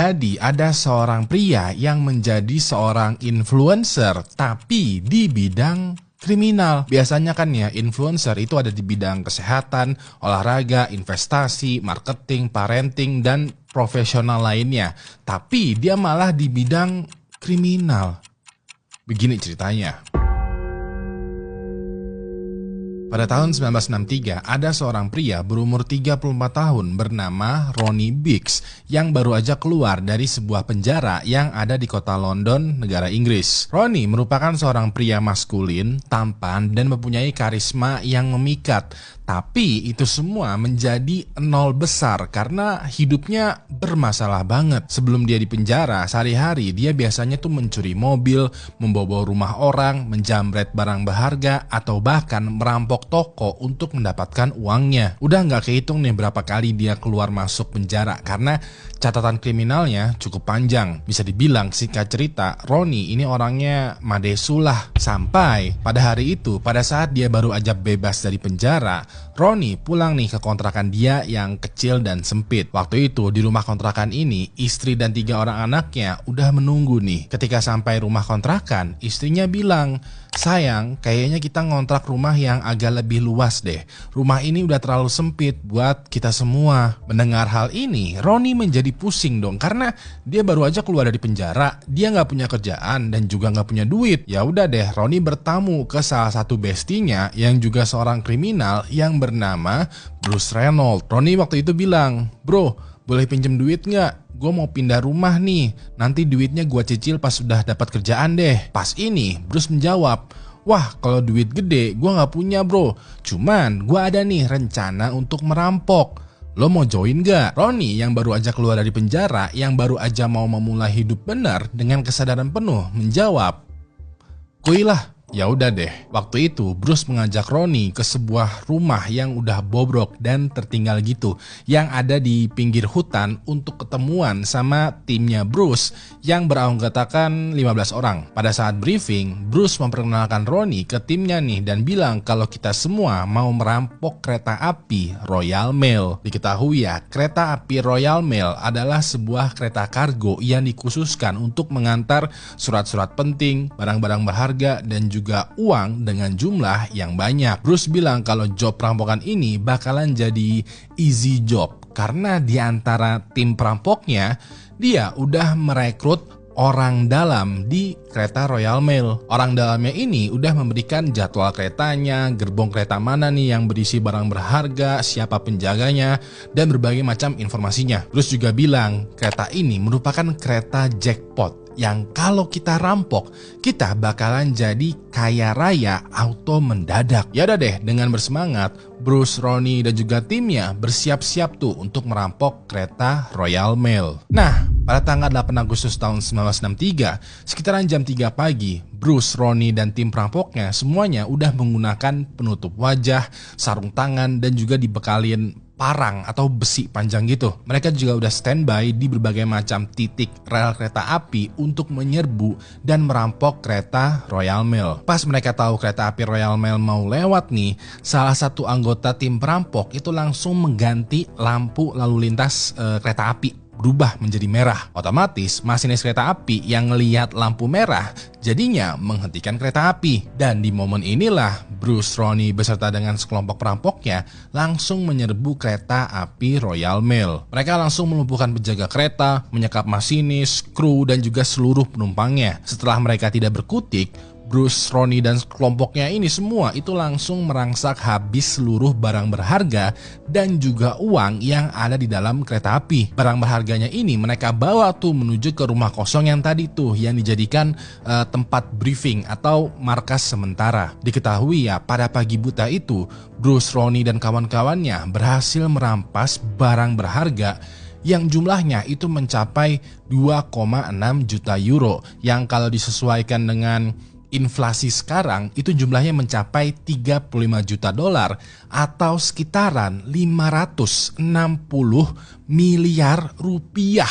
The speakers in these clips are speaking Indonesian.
Jadi ada seorang pria yang menjadi seorang influencer tapi di bidang kriminal. Biasanya kan ya influencer itu ada di bidang kesehatan, olahraga, investasi, marketing, parenting, dan profesional lainnya. Tapi dia malah di bidang kriminal. Begini ceritanya. Pada tahun 1963, ada seorang pria berumur 34 tahun bernama Ronnie Biggs yang baru aja keluar dari sebuah penjara yang ada di kota London, negara Inggris. Ronnie merupakan seorang pria maskulin, tampan, dan mempunyai karisma yang memikat. Tapi itu semua menjadi nol besar karena hidupnya bermasalah banget. Sebelum dia di penjara, sehari-hari dia biasanya tuh mencuri mobil, membawa rumah orang, menjamret barang berharga, atau bahkan merampok toko untuk mendapatkan uangnya. Udah nggak kehitung nih berapa kali dia keluar masuk penjara karena catatan kriminalnya cukup panjang. Bisa dibilang singkat cerita, Ronnie ini orangnya madesulah. Sampai pada hari itu, pada saat dia baru aja bebas dari penjara, Ronnie pulang nih ke kontrakan dia yang kecil dan sempit. Waktu itu di rumah kontrakan ini, istri dan 3 orang anaknya udah menunggu nih. Ketika sampai rumah kontrakan, istrinya bilang, "Sayang, kayaknya kita ngontrak rumah yang agak lebih luas deh. Rumah ini udah terlalu sempit buat kita semua." Mendengar hal ini, Ronnie menjadi pusing dong karena dia baru aja keluar dari penjara, dia nggak punya kerjaan dan juga nggak punya duit. Ya udah deh, Ronnie bertamu ke salah satu bestinya yang juga seorang kriminal yang bernama Bruce Reynolds. Ronnie waktu itu bilang, "Bro, boleh pinjem duit nggak? Gue mau pindah rumah nih, nanti duitnya gue cicil pas sudah dapat kerjaan deh." Pas ini Bruce menjawab, "Wah, kalau duit gede gue gak punya bro, cuman gue ada nih rencana untuk merampok. Lo mau join gak?" Ronnie yang baru aja keluar dari penjara, yang baru aja mau memulai hidup benar dengan kesadaran penuh menjawab, "Kuy lah." Ya udah deh, waktu itu Bruce mengajak Ronnie ke sebuah rumah yang udah bobrok dan tertinggal gitu, yang ada di pinggir hutan untuk ketemuan sama timnya Bruce yang beranggotakan 15 orang. Pada saat briefing, Bruce memperkenalkan Ronnie ke timnya nih dan bilang kalau kita semua mau merampok kereta api Royal Mail. Diketahui ya, kereta api Royal Mail adalah sebuah kereta kargo yang dikhususkan untuk mengantar surat-surat penting, barang-barang berharga, dan juga uang dengan jumlah yang banyak. Bruce bilang kalau job perampokan ini bakalan jadi easy job karena di antara tim perampoknya dia udah merekrut orang dalam di kereta Royal Mail. Orang dalamnya ini udah memberikan jadwal keretanya, gerbong kereta mana nih yang berisi barang berharga, siapa penjaganya, dan berbagai macam informasinya. Bruce juga bilang kereta ini merupakan kereta jackpot yang kalau kita rampok, kita bakalan jadi kaya raya auto mendadak. Ya udah deh, dengan bersemangat, Bruce, Ronnie, dan juga timnya bersiap-siap tuh untuk merampok kereta Royal Mail. Nah, pada tanggal 8 Agustus tahun 1963, sekitaran jam 3 pagi, Bruce, Ronnie, dan tim perampoknya semuanya udah menggunakan penutup wajah, sarung tangan, dan juga dibekalin parang atau besi panjang gitu. Mereka juga udah standby di berbagai macam titik rel kereta api untuk menyerbu dan merampok kereta Royal Mail. Pas mereka tahu kereta api Royal Mail mau lewat nih, salah satu anggota tim perampok itu langsung mengganti lampu lalu lintas kereta api berubah menjadi merah. Otomatis masinis kereta api yang ngelihat lampu merah jadinya menghentikan kereta api. Dan di momen inilah Bruce, Ronnie beserta dengan sekelompok perampoknya langsung menyerbu kereta api Royal Mail. Mereka langsung melumpuhkan penjaga kereta, menyekap masinis, kru, dan juga seluruh penumpangnya. Setelah mereka tidak berkutik, Bruce, Ronnie, dan kelompoknya ini semua itu langsung merangsak habis seluruh barang berharga dan juga uang yang ada di dalam kereta api. Barang berharganya ini mereka bawa tuh menuju ke rumah kosong yang tadi tuh yang dijadikan tempat briefing atau markas sementara. Diketahui ya, pada pagi buta itu Bruce, Ronnie, dan kawan-kawannya berhasil merampas barang berharga yang jumlahnya itu mencapai 2,6 juta euro, yang kalau disesuaikan dengan inflasi sekarang itu jumlahnya mencapai 35 juta dolar atau sekitaran 560 miliar rupiah.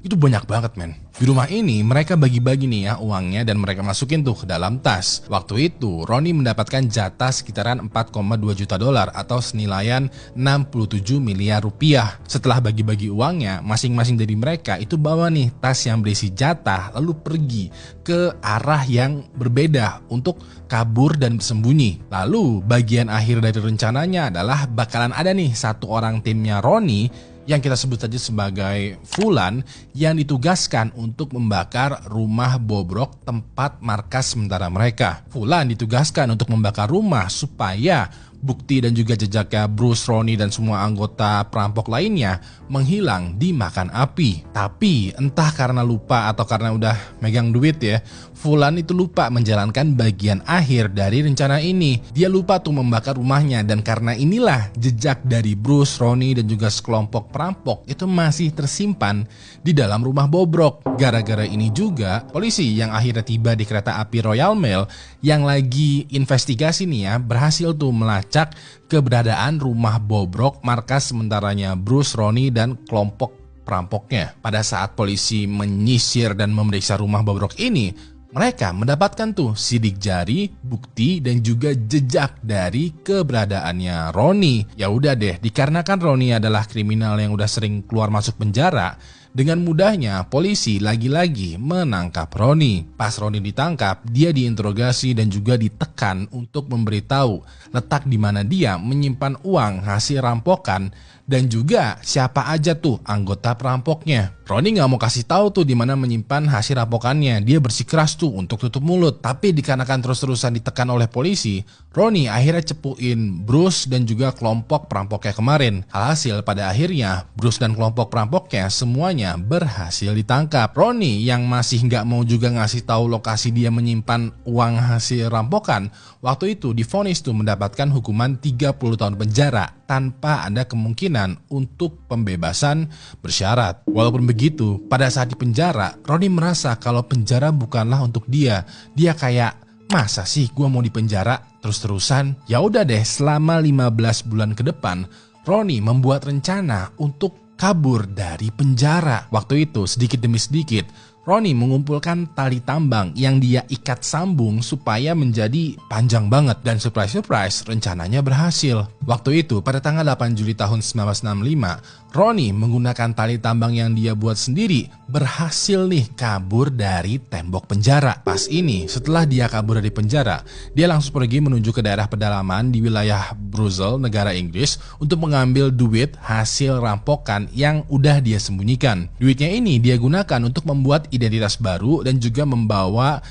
Itu banyak banget men. Di rumah ini mereka bagi-bagi nih ya uangnya dan mereka masukin tuh ke dalam tas. Waktu itu Ronnie mendapatkan jatah sekitaran 4,2 juta dolar atau senilaian 67 miliar rupiah. Setelah bagi-bagi uangnya, masing-masing dari mereka itu bawa nih tas yang berisi jatah lalu pergi ke arah yang berbeda untuk kabur dan bersembunyi. Lalu bagian akhir dari rencananya adalah bakalan ada nih satu orang timnya Ronnie yang kita sebut saja sebagai Fulan yang ditugaskan untuk membakar rumah bobrok tempat markas sementara mereka. Fulan ditugaskan untuk membakar rumah supaya bukti dan juga jejaknya Bruce, Ronnie dan semua anggota perampok lainnya menghilang dimakan api. Tapi entah karena lupa atau karena udah megang duit ya, Fulan itu lupa menjalankan bagian akhir dari rencana ini. Dia lupa tuh membakar rumahnya dan karena inilah jejak dari Bruce, Ronnie dan juga sekelompok perampok itu masih tersimpan di dalam rumah bobrok. Gara-gara ini juga polisi yang akhirnya tiba di kereta api Royal Mail yang lagi investigasi nih ya berhasil tuh melacak keberadaan rumah bobrok markas sementaranya Bruce, Ronnie dan kelompok perampoknya. Pada saat polisi menyisir dan memeriksa rumah bobrok ini, mereka mendapatkan tuh sidik jari, bukti dan juga jejak dari keberadaannya Ronnie. Ya udah deh, dikarenakan Ronnie adalah kriminal yang udah sering keluar masuk penjara, dengan mudahnya polisi lagi-lagi menangkap Ronnie. Pas Ronnie ditangkap, dia diinterogasi dan juga ditekan untuk memberitahu letak di mana dia menyimpan uang hasil rampokan dan juga siapa aja tuh anggota perampoknya. Ronnie nggak mau kasih tahu tuh di mana menyimpan hasil rampokannya. Dia bersikeras tuh untuk tutup mulut. Tapi dikarenakan terus-terusan ditekan oleh polisi, Ronnie akhirnya cepuin Bruce dan juga kelompok perampoknya kemarin. Alhasil pada akhirnya Bruce dan kelompok perampoknya semuanya berhasil ditangkap. Ronnie yang masih nggak mau juga ngasih tahu lokasi dia menyimpan uang hasil rampokan, waktu itu divonis tuh mendapatkan hukuman 30 tahun penjara tanpa ada kemungkinan untuk pembebasan bersyarat. Walaupun begitu, pada saat di penjara, Ronnie merasa kalau penjara bukanlah untuk dia. Dia kayak, masa sih gua mau di penjara terus-terusan? Ya udah deh, selama 15 bulan ke depan, Ronnie membuat rencana untuk kabur dari penjara. Waktu itu, sedikit demi sedikit, Ronnie mengumpulkan tali tambang yang dia ikat sambung supaya menjadi panjang banget. Dan surprise-surprise, rencananya berhasil. Waktu itu, pada tanggal 8 Juli tahun 1965, Ronnie menggunakan tali tambang yang dia buat sendiri berhasil nih kabur dari tembok penjara. Pas ini, setelah dia kabur dari penjara, dia langsung pergi menuju ke daerah pedalaman di wilayah Brussels, negara Inggris, untuk mengambil duit hasil rampokan yang udah dia sembunyikan. Duitnya ini dia gunakan untuk membuat identitas baru dan juga membawa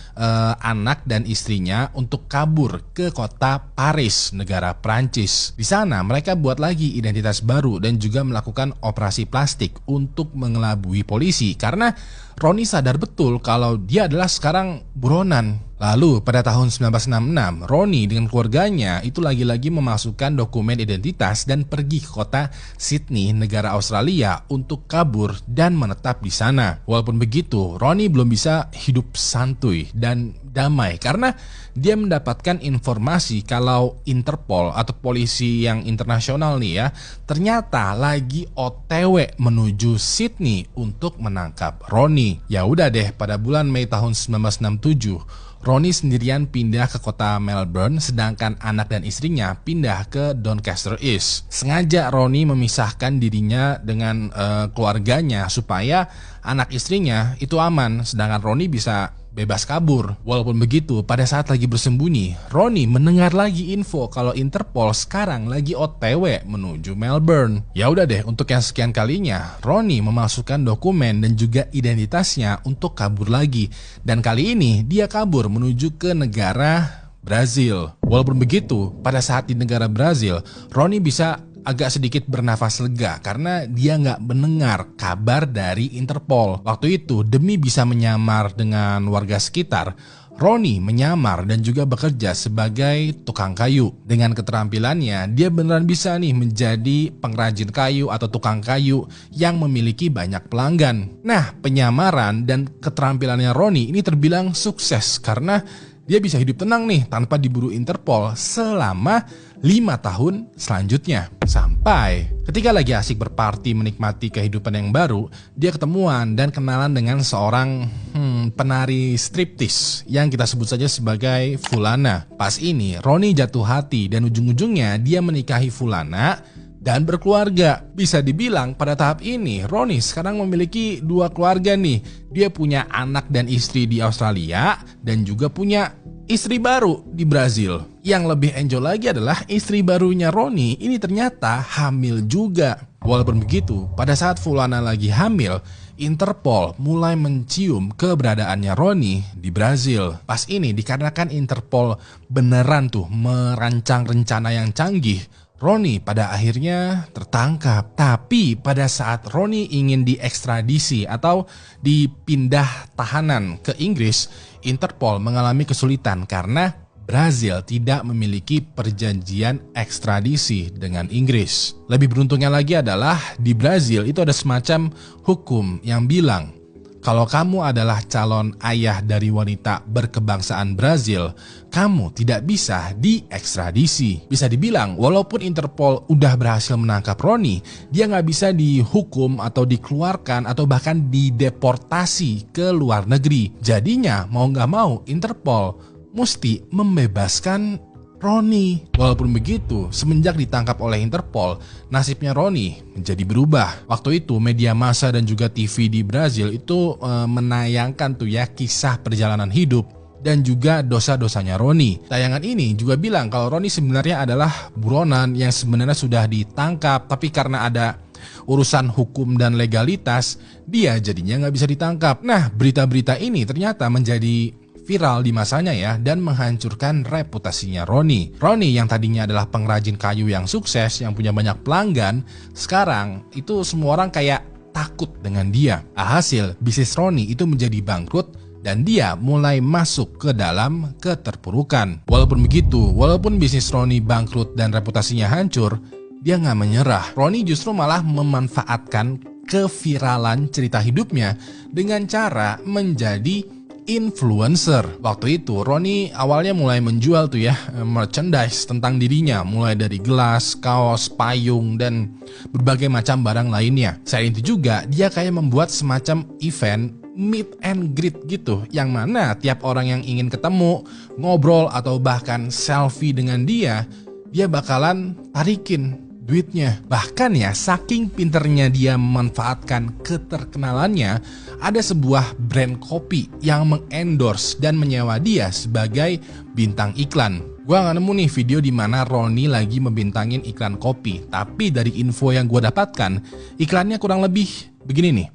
anak dan istrinya untuk kabur ke kota Paris, negara Prancis. Di sana mereka buat lagi identitas baru dan juga melakukan operasi plastik untuk mengelabui polisi karena Ronnie sadar betul kalau dia adalah sekarang buronan. Lalu pada tahun 1966, Ronnie dengan keluarganya itu lagi-lagi memasukkan dokumen identitas dan pergi ke kota Sydney, negara Australia untuk kabur dan menetap di sana. Walaupun begitu, Ronnie belum bisa hidup santuy dan damai karena dia mendapatkan informasi kalau Interpol atau polisi yang internasional nih ya, ternyata lagi OTW menuju Sydney untuk menangkap Ronnie. Ya udah deh, pada bulan Mei tahun 1967, Ronnie sendirian pindah ke kota Melbourne, sedangkan anak dan istrinya pindah ke Doncaster East. Sengaja Ronnie memisahkan dirinya dengan keluarganya supaya anak istrinya itu aman, sedangkan Ronnie bisa bebas kabur. Walaupun begitu, pada saat lagi bersembunyi, Ronnie mendengar lagi info kalau Interpol sekarang lagi OTW menuju Melbourne. Ya udah deh, untuk yang sekian kalinya, Ronnie memasukkan dokumen dan juga identitasnya untuk kabur lagi. Dan kali ini dia kabur menuju ke negara Brazil. Walaupun begitu, pada saat di negara Brazil, Ronnie bisa agak sedikit bernafas lega karena dia nggak mendengar kabar dari Interpol. Waktu itu demi bisa menyamar dengan warga sekitar, Ronnie menyamar dan juga bekerja sebagai tukang kayu. Dengan keterampilannya, dia beneran bisa nih menjadi pengrajin kayu atau tukang kayu yang memiliki banyak pelanggan. Nah, penyamaran dan keterampilannya Ronnie ini terbilang sukses karena dia bisa hidup tenang nih tanpa diburu Interpol selama 5 tahun selanjutnya. Sampai ketika lagi asik berparti menikmati kehidupan yang baru, dia ketemuan dan kenalan dengan seorang penari striptis yang kita sebut saja sebagai Fulana. Pas ini Ronnie jatuh hati dan ujung-ujungnya dia menikahi Fulana dan berkeluarga. Bisa dibilang pada tahap ini Ronnie sekarang memiliki 2 keluarga nih. Dia punya anak dan istri di Australia dan juga punya istri baru di Brazil. Yang lebih enjoy lagi adalah istri barunya Ronnie ini ternyata hamil juga. Walaupun begitu, pada saat Fulana lagi hamil, Interpol mulai mencium keberadaannya Ronnie di Brazil. Pas ini dikarenakan Interpol beneran tuh merancang rencana yang canggih, Ronnie pada akhirnya tertangkap. Tapi pada saat Ronnie ingin diekstradisi atau dipindah tahanan ke Inggris, Interpol mengalami kesulitan karena Brazil tidak memiliki perjanjian ekstradisi dengan Inggris. Lebih beruntungnya lagi adalah di Brazil itu ada semacam hukum yang bilang kalau kamu adalah calon ayah dari wanita berkebangsaan Brazil, kamu tidak bisa diekstradisi. Bisa dibilang walaupun Interpol udah berhasil menangkap Ronnie, dia nggak bisa dihukum atau dikeluarkan atau bahkan dideportasi ke luar negeri. Jadinya mau nggak mau Interpol mesti membebaskan Ronnie. Walaupun begitu, semenjak ditangkap oleh Interpol, nasibnya Ronnie menjadi berubah. Waktu itu media massa dan juga TV di Brazil itu menayangkan tuh ya kisah perjalanan hidup dan juga dosa-dosanya Ronnie. Tayangan ini juga bilang kalau Ronnie sebenarnya adalah buronan yang sebenarnya sudah ditangkap, tapi karena ada urusan hukum dan legalitas, dia jadinya nggak bisa ditangkap. Nah, berita-berita ini ternyata menjadi viral di masanya ya dan menghancurkan reputasinya Ronnie. Ronnie yang tadinya adalah pengrajin kayu yang sukses, yang punya banyak pelanggan, sekarang itu semua orang kayak takut dengan dia. Alhasil bisnis Ronnie itu menjadi bangkrut dan dia mulai masuk ke dalam keterpurukan. Walaupun begitu, walaupun bisnis Ronnie bangkrut dan reputasinya hancur, dia nggak menyerah. Ronnie justru malah memanfaatkan keviralan cerita hidupnya dengan cara menjadi influencer. Waktu itu Ronnie awalnya mulai menjual tuh ya merchandise tentang dirinya, mulai dari gelas, kaos, payung, dan berbagai macam barang lainnya. Selain itu juga dia kayak membuat semacam event meet and greet gitu, yang mana tiap orang yang ingin ketemu, ngobrol atau bahkan selfie dengan dia bakalan tarikin duitnya. Bahkan ya saking pinternya dia memanfaatkan keterkenalannya, ada sebuah brand kopi yang mengendorse dan menyewa dia sebagai bintang iklan. Gua nggak nemu nih video di mana Ronnie lagi membintangin iklan kopi, tapi dari info yang gua dapatkan, iklannya kurang lebih begini nih.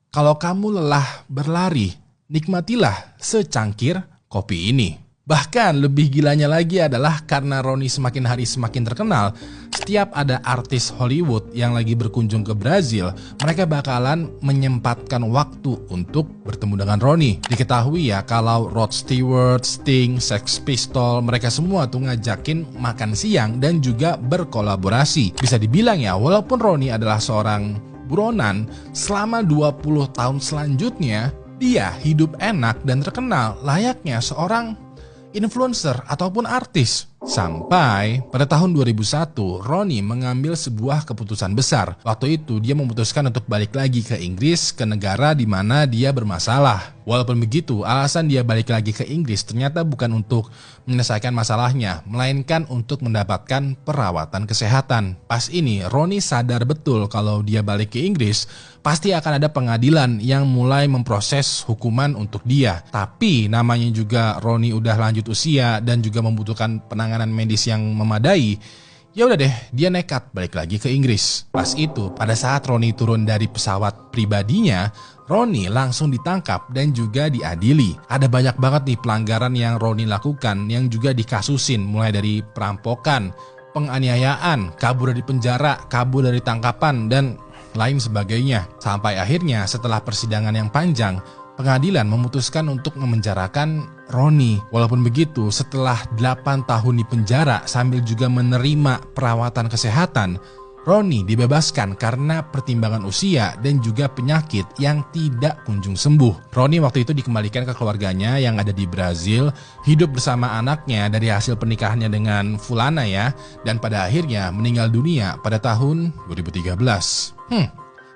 Kalau kamu lelah berlari, nikmatilah secangkir kopi ini. Bahkan lebih gilanya lagi adalah karena Ronnie semakin hari semakin terkenal, setiap ada artis Hollywood yang lagi berkunjung ke Brazil, mereka bakalan menyempatkan waktu untuk bertemu dengan Ronnie. Diketahui ya kalau Rod Stewart, Sting, Sex Pistols, mereka semua tuh ngajakin makan siang dan juga berkolaborasi. Bisa dibilang ya, walaupun Ronnie adalah seorang buronan, selama 20 tahun selanjutnya, dia hidup enak dan terkenal layaknya seorang influencer ataupun artis. Sampai pada tahun 2001, Ronnie mengambil sebuah keputusan besar. Waktu itu dia memutuskan untuk balik lagi ke Inggris, ke negara di mana dia bermasalah. Walaupun begitu, alasan dia balik lagi ke Inggris ternyata bukan untuk menyelesaikan masalahnya, melainkan untuk mendapatkan perawatan kesehatan. Pas ini, Ronnie sadar betul kalau dia balik ke Inggris, pasti akan ada pengadilan yang mulai memproses hukuman untuk dia. Tapi namanya juga Ronnie udah lanjut usia dan juga membutuhkan penanganan medis yang memadai. Ya udah deh, dia nekat balik lagi ke Inggris. Pas itu, pada saat Ronnie turun dari pesawat pribadinya, Ronnie langsung ditangkap dan juga diadili. Ada banyak banget nih pelanggaran yang Ronnie lakukan yang juga dikasusin, mulai dari perampokan, penganiayaan, kabur dari penjara, kabur dari tangkapan, dan lain sebagainya. Sampai akhirnya setelah persidangan yang panjang, pengadilan memutuskan untuk memenjarakan Ronnie. Walaupun begitu, setelah 8 tahun di penjara sambil juga menerima perawatan kesehatan, Ronnie dibebaskan karena pertimbangan usia dan juga penyakit yang tidak kunjung sembuh. Ronnie waktu itu dikembalikan ke keluarganya yang ada di Brazil, hidup bersama anaknya dari hasil pernikahannya dengan Fulana ya, dan pada akhirnya meninggal dunia pada tahun 2013.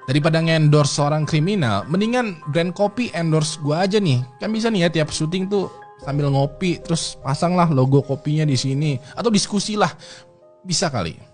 Daripada nge-endorse seorang kriminal, mendingan brand kopi endorse gua aja nih. Kan bisa nih ya tiap syuting tuh sambil ngopi terus pasanglah logo kopinya di sini atau diskusi lah. Bisa kali.